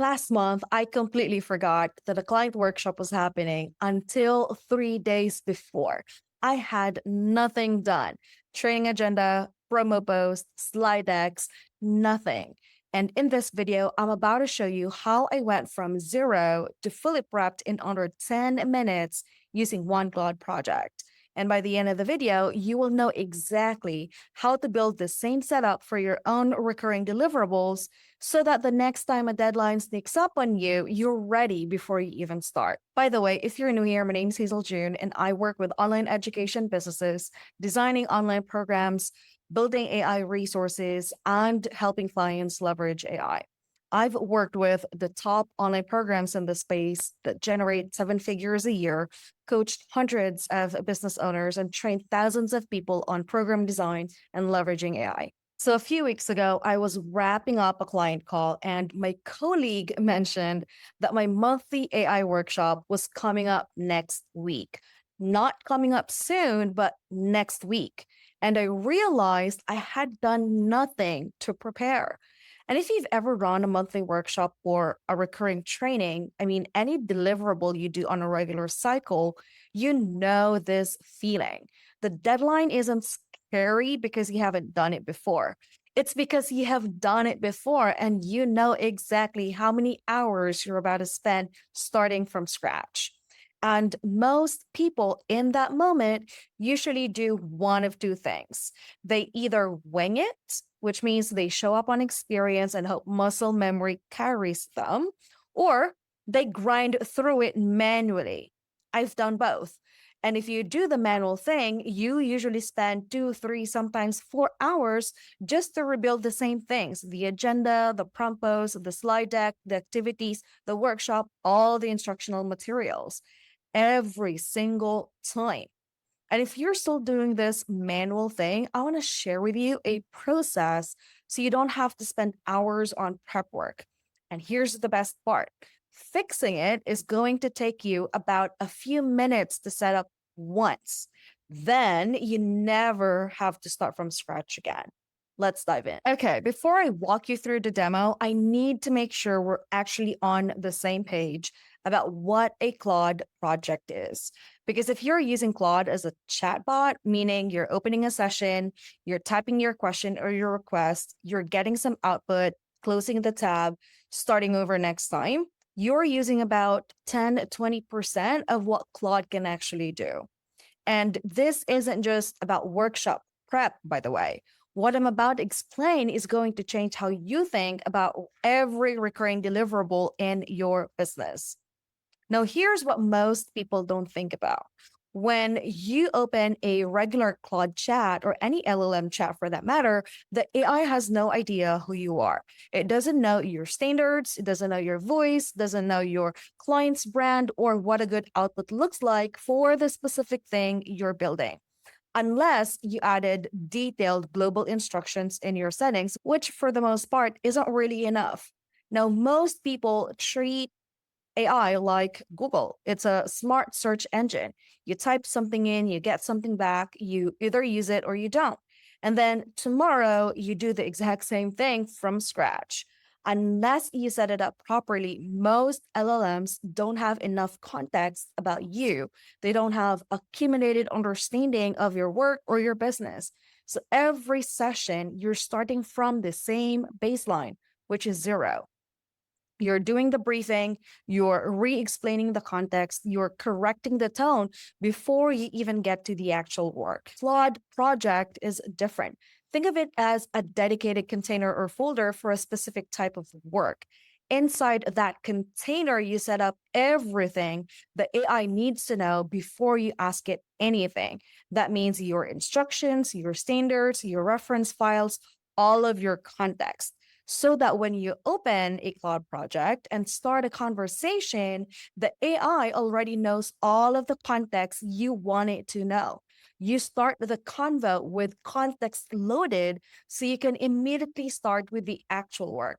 Last month, I completely forgot that a client workshop was happening until 3 days before. I had nothing done. Training agenda, promo posts, slide decks, nothing. And in this video, I'm about to show you how I went from zero to fully prepped in under 10 minutes using one Claude project. And by the end of the video, you will know exactly how to build the same setup for your own recurring deliverables so that the next time a deadline sneaks up on you, you're ready before you even start. By the way, if you're new here, my name is Hazel June, and I work with online education businesses, designing online programs, building AI resources, and helping clients leverage AI. I've worked with the top online programs in the space that generate seven figures a year, coached hundreds of business owners, and trained thousands of people on program design and leveraging AI. So, a few weeks ago, I was wrapping up a client call, and my colleague mentioned that my monthly AI workshop was coming up next week. Not coming up soon, but next week. And I realized I had done nothing to prepare. And if you've ever run a monthly workshop or a recurring training, I mean, any deliverable you do on a regular cycle, you know this feeling. The deadline isn't scary because you haven't done it before. It's because you have done it before and you know exactly how many hours you're about to spend starting from scratch. And most people in that moment usually do one of two things. They either wing it, which means they show up on experience and hope muscle memory carries them, or they grind through it manually. I've done both. And if you do the manual thing, you usually spend 2, 3, sometimes 4 hours just to rebuild the same things: the agenda, the prompos, the slide deck, the activities, the workshop, all the instructional materials every single time. And if you're still doing this manual thing, I want to share with you a process so you don't have to spend hours on prep work. And here's the best part: fixing it is going to take you about a few minutes to set up once. Then you never have to start from scratch again. Let's dive in. Okay, before I walk you through the demo, I need to make sure we're actually on the same page about what a Claude project is. Because if you're using Claude as a chatbot, meaning you're opening a session, you're typing your question or your request, you're getting some output, closing the tab, starting over next time, you're using about 10-20% of what Claude can actually do. And this isn't just about workshop prep, by the way. What I'm about to explain is going to change how you think about every recurring deliverable in your business. Now, here's what most people don't think about. When you open a regular Claude chat or any LLM chat for that matter, the AI has no idea who you are. It doesn't know your standards, it doesn't know your voice, doesn't know your client's brand or what a good output looks like for the specific thing you're building. Unless you added detailed global instructions in your settings, which for the most part isn't really enough. Now, most people treat AI like Google. It's a smart search engine. You type something in, you get something back, you either use it or you don't. And then tomorrow, you do the exact same thing from scratch. Unless you set it up properly, most LLMs don't have enough context about you. They don't have accumulated understanding of your work or your business. So every session, you're starting from the same baseline, which is zero. You're doing the briefing, you're re explaining the context, you're correcting the tone before you even get to the actual work. Claude Project is different. Think of it as a dedicated container or folder for a specific type of work. Inside that container, you set up everything the AI needs to know before you ask it anything. That means your instructions, your standards, your reference files, all of your context, so that when you open a Claude project and start a conversation, the AI already knows all of the context you want it to know. You start the convo with context loaded so you can immediately start with the actual work.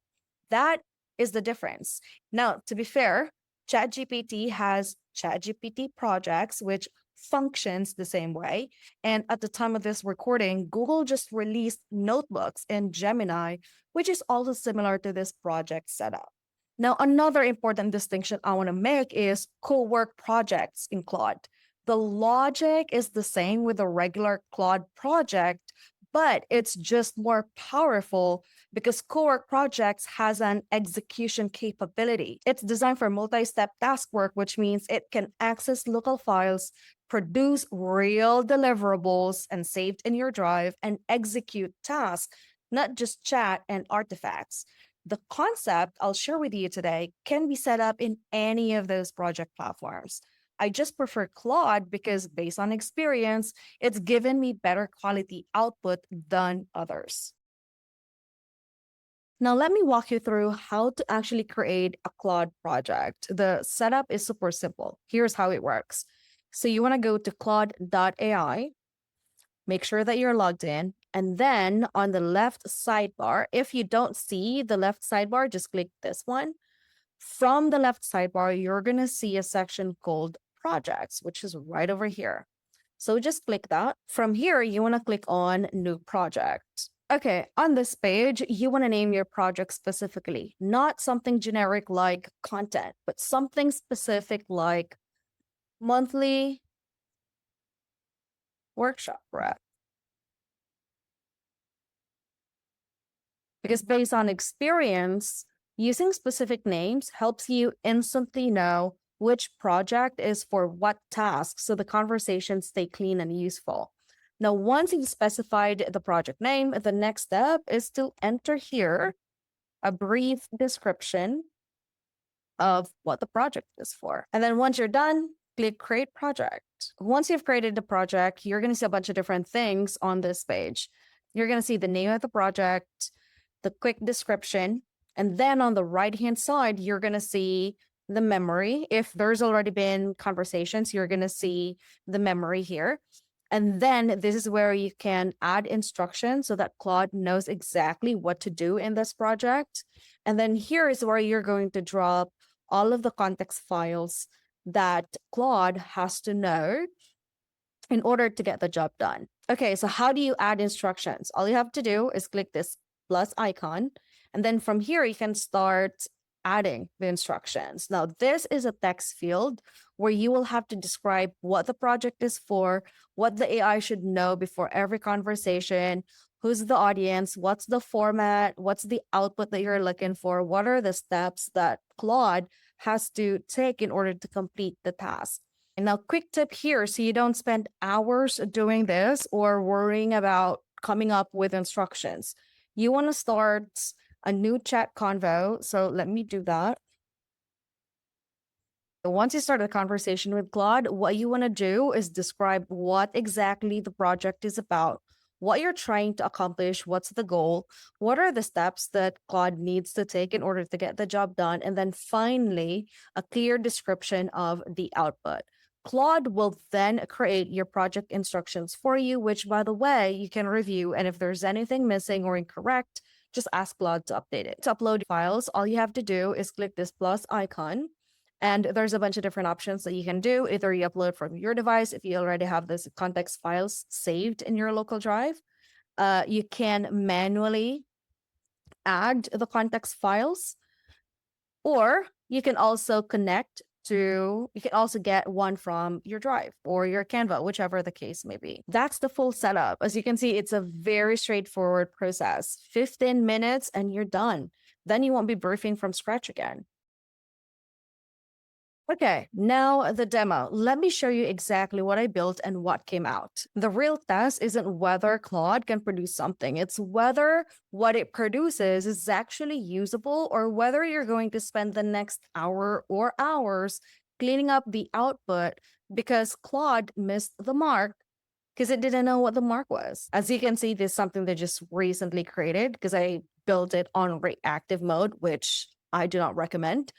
That is the difference. Now, to be fair, ChatGPT has ChatGPT projects, which functions the same way. And at the time of this recording, Google just released notebooks in Gemini, which is also similar to this project setup. Now, another important distinction I want to make is co-work projects in Claude. The logic is the same with a regular Claude project, but it's just more powerful because co-work projects has an execution capability. It's designed for multi-step task work, which means it can access local files, produce real deliverables and saved in your drive, and execute tasks, not just chat and artifacts. The concept I'll share with you today can be set up in any of those project platforms. I just prefer Claude because, based on experience, it's given me better quality output than others. Now, let me walk you through how to actually create a Claude project. The setup is super simple. Here's how it works. So, you want to go to Claude.ai, make sure that you're logged in. And then on the left sidebar, if you don't see the left sidebar, just click this one. From the left sidebar, you're going to see a section called projects, which is right over here. So just click that. From here, you want to click on new project. Okay, on this page, you want to name your project specifically, not something generic like content, but something specific like monthly workshop prep. Because based on experience, using specific names helps you instantly know which project is for what task so the conversations stay clean and useful. Now, once you've specified the project name, the next step is to enter here a brief description of what the project is for. And then once you're done, click create project. Once you've created the project, you're going to see a bunch of different things on this page. You're going to see the name of the project, the quick description, and then on the right hand side, you're going to see the memory. If there's already been conversations, you're going to see the memory here. And then this is where you can add instructions so that Claude knows exactly what to do in this project. And then here is where you're going to drop all of the context files that Claude has to know in order to get the job done. Okay, so how do you add instructions? All you have to do is click this plus icon. And then from here, you can start adding the instructions. Now, this is a text field where you will have to describe what the project is for, what the AI should know before every conversation, who's the audience, what's the format, what's the output that you're looking for, what are the steps that Claude has to take in order to complete the task. And now, quick tip here so you don't spend hours doing this or worrying about coming up with instructions. You want to start a new chat convo. So let me do that. Once you start a conversation with Claude, what you want to do is describe what exactly the project is about, what you're trying to accomplish, what's the goal, what are the steps that Claude needs to take in order to get the job done, and then finally, a clear description of the output. Claude will then create your project instructions for you, which, by the way, you can review. And if there's anything missing or incorrect, just ask Claude to update it. To upload files, all you have to do is click this plus icon. And there's a bunch of different options that you can do. Either you upload from your device if you already have this context files saved in your local drive. You can manually add the context files, or you can also you can also get one from your drive or your Canva, whichever the case may be. That's the full setup. As you can see, it's a very straightforward process. 15 minutes and you're done. Then you won't be briefing from scratch again. Okay, now the demo. Let me show you exactly what I built and what came out. The real test isn't whether Claude can produce something, it's whether what it produces is actually usable or whether you're going to spend the next hour or hours cleaning up the output because Claude missed the mark because it didn't know what the mark was. As you can see, this is something that just recently created because I built it on reactive mode, which I do not recommend.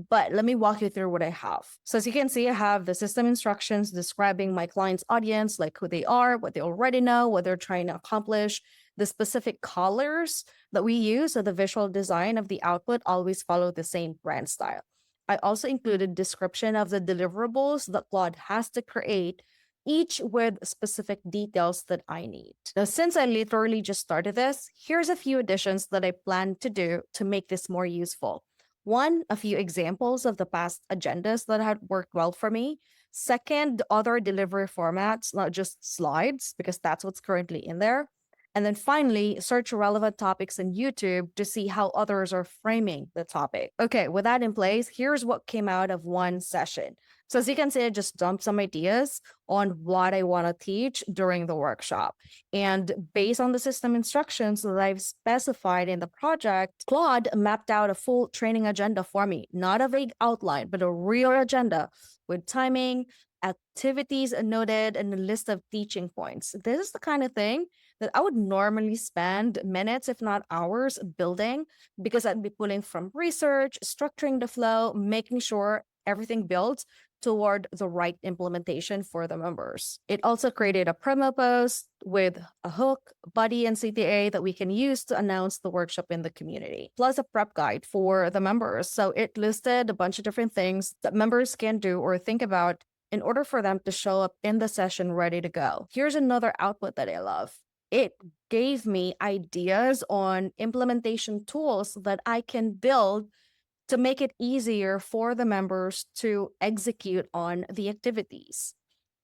But let me walk you through what I have. So as you can see, I have the system instructions describing my client's audience, like who they are, what they already know, what they're trying to accomplish. The specific colors that we use, so the visual design of the output always follow the same brand style. I also included description of the deliverables that Claude has to create, each with specific details that I need. Now, since I literally just started this, here's a few additions that I plan to do to make this more useful. One, a few examples of the past agendas that had worked well for me. Second, other delivery formats, not just slides, because that's what's currently in there. And then finally, search relevant topics in YouTube to see how others are framing the topic. Okay, with that in place, here's what came out of one session. So, as you can see, I just dumped some ideas on what I want to teach during the workshop. And based on the system instructions that I've specified in the project, Claude mapped out a full training agenda for me, not a vague outline, but a real agenda with timing, activities noted, and a list of teaching points. This is the kind of thing that I would normally spend minutes, if not hours, building because I'd be pulling from research, structuring the flow, making sure everything builds toward the right implementation for the members. It also created a promo post with a hook, buddy, and CTA that we can use to announce the workshop in the community, plus a prep guide for the members. So it listed a bunch of different things that members can do or think about in order for them to show up in the session ready to go. Here's another output that I love. It gave me ideas on implementation tools that I can build to make it easier for the members to execute on the activities.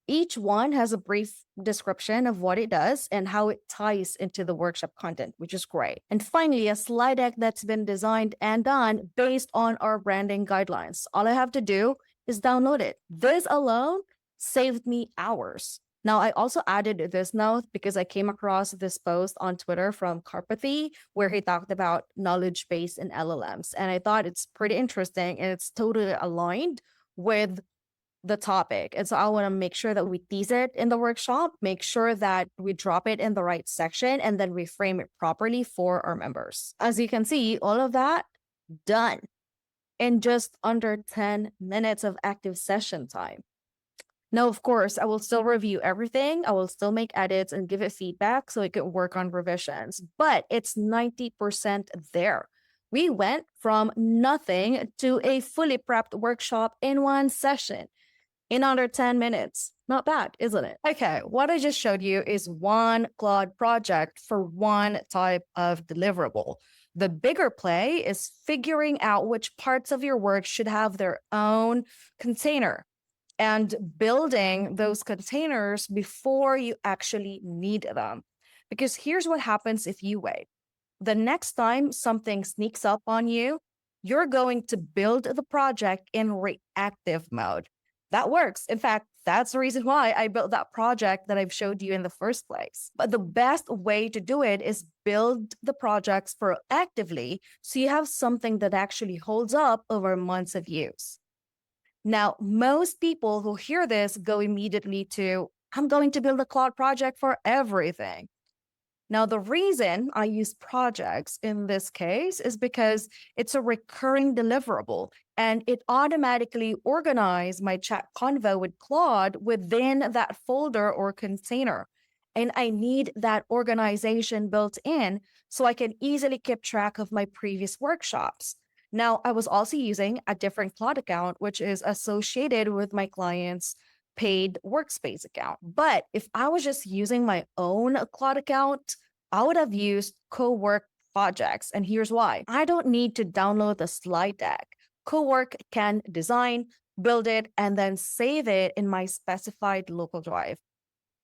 Each one has a brief description of what it does and how it ties into the workshop content, which is great. And finally, a slide deck that's been designed and done based on our branding guidelines. All I have to do is download it. This alone saved me hours. Now, I also added this note because I came across this post on Twitter from Carpathy where he talked about knowledge base and LLMs. And I thought it's pretty interesting and it's totally aligned with the topic. And so I want to make sure that we tease it in the workshop, make sure that we drop it in the right section, and then we frame it properly for our members. As you can see, all of that done in just under 10 minutes of active session time. Now, of course, I will still review everything. I will still make edits and give it feedback so it can work on revisions, but it's 90% there. We went from nothing to a fully prepped workshop in one session in under 10 minutes. Not bad, isn't it? Okay, what I just showed you is one Claude project for one type of deliverable. The bigger play is figuring out which parts of your work should have their own container and building those containers before you actually need them. Because here's what happens if you wait. The next time something sneaks up on you, you're going to build the project in reactive mode. That works. In fact, that's the reason why I built that project that I've showed you in the first place. But the best way to do it is build the projects proactively so you have something that actually holds up over months of use. Now, most people who hear this go immediately to, I'm going to build a Claude project for everything. Now, the reason I use projects in this case is because it's a recurring deliverable and it automatically organizes my chat convo with Claude within that folder or container. And I need that organization built in so I can easily keep track of my previous workshops. Now, I was also using a different Claude account, which is associated with my client's paid workspace account. But if I was just using my own Claude account, I would have used co-work projects. And here's why. I don't need to download the slide deck. Co-work can design, build it, and then save it in my specified local drive.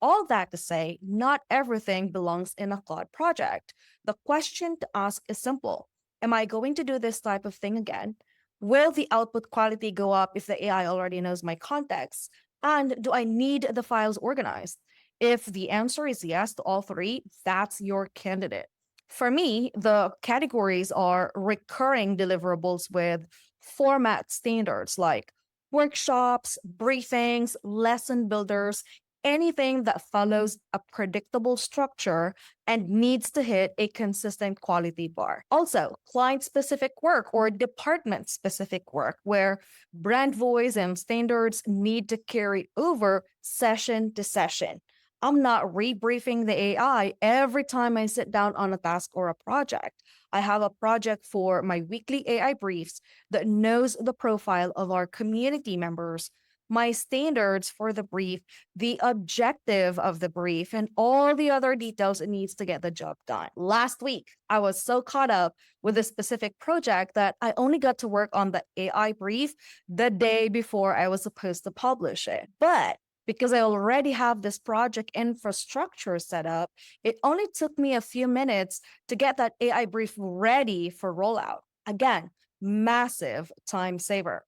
All that to say, not everything belongs in a Claude project. The question to ask is simple. Am I going to do this type of thing again? Will the output quality go up if the AI already knows my context? And do I need the files organized? If the answer is yes to all three, that's your candidate. For me, the categories are recurring deliverables with format standards like workshops, briefings, lesson builders, anything that follows a predictable structure and needs to hit a consistent quality bar. Also, client specific work or department specific work where brand voice and standards need to carry over session to session. I'm not rebriefing the AI every time I sit down on a task or a project. I have a project for my weekly AI briefs that knows the profile of our community members, my standards for the brief, the objective of the brief, and all the other details it needs to get the job done. Last week, I was so caught up with a specific project that I only got to work on the AI brief the day before I was supposed to publish it. But because I already have this project infrastructure set up, it only took me a few minutes to get that AI brief ready for rollout. Again, massive time saver.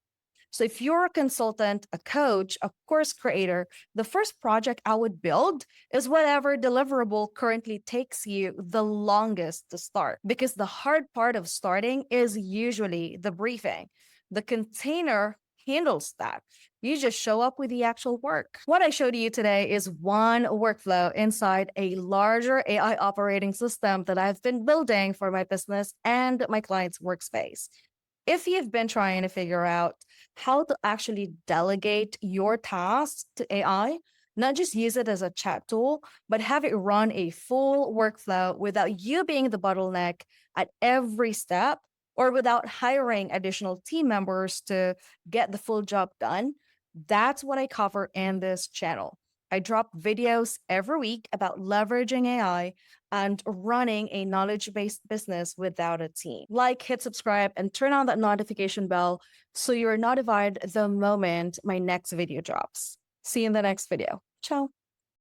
So if you're a consultant, a coach, a course creator, the first project I would build is whatever deliverable currently takes you the longest to start. Because the hard part of starting is usually the briefing. The container handles that. You just show up with the actual work. What I showed you today is one workflow inside a larger AI operating system that I've been building for my business and my client's workspace. If you've been trying to figure out how to actually delegate your tasks to AI, not just use it as a chat tool, but have it run a full workflow without you being the bottleneck at every step or without hiring additional team members to get the full job done, that's what I cover in this channel. I drop videos every week about leveraging AI and running a knowledge based business without a team. Like, hit subscribe, and turn on that notification bell so you're notified the moment my next video drops. See you in the next video. Ciao.